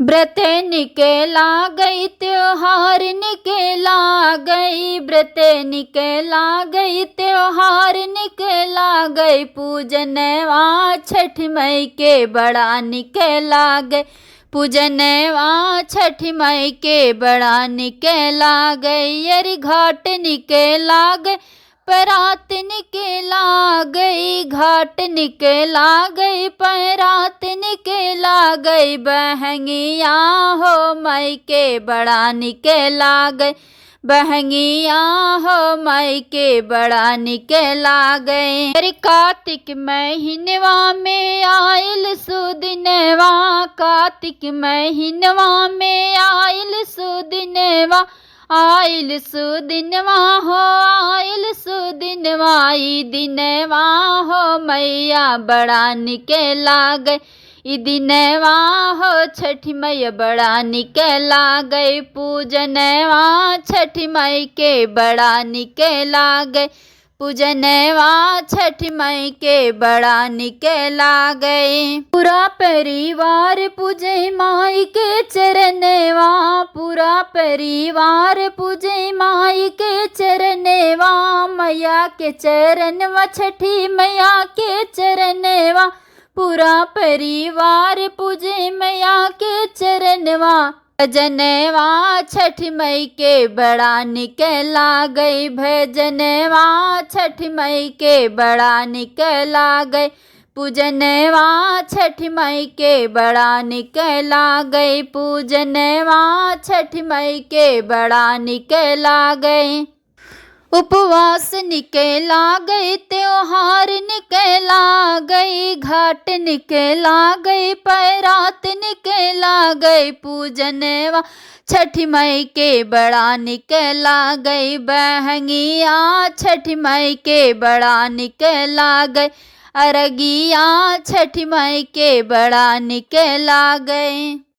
व्रत निकला गई त्योहार निकला गई, व्रत निकला गई त्योहार निकला गई, पूजनवा छठ मई के बड़ा निकला गई, पूजनवा छठ मई के बड़ा निकला गई। अरे घाट निकला गई परात निकला गई, घाट निकला गई परात निकला गई, बहंगिया हो मई के बड़ा निकला गई, बहंगिया हो मई के बड़ा निकला गए। अरे कार्तिक महीनवा में आयल सुदिनवा, कार्तिक महीनवा में आयल सुदिनवा, आयल सुदिनवा हो आयल सुदिनवा, ई दिनवा हो मैया बड़ा निकला गई, ई दिनवा हो छठ मैया बड़ा निकला गई, पूजनवा छठ मई के बड़ा निकला गई, पूजनवा छठ मई के बड़ा निकला गए। पूरा परिवार पूजे माई के चरणवा, पूरा परिवार पूजे माई के चरणवा, मैया के चरणवा छठी मैया के चरणवा, पूरा परिवार पूजे मैया के चरणवा, भजनवा छठ मई के बड़ा निकला गई, भजनवा छठ मई के बड़ा निकला गई, पूजनवा छठ मई के बड़ा निकला गई, पूजनवा छठ मई के बड़ा निकला गई। उपवास निकला गई त्योहार निकला गई, घाट निकला गई परात निकला गई, पूजनवा छठ मई के बड़ा निकला गई, बहंगिया छठ मई के बड़ा निकला गई, अरगिया छठ मई के बड़ा निकला गए।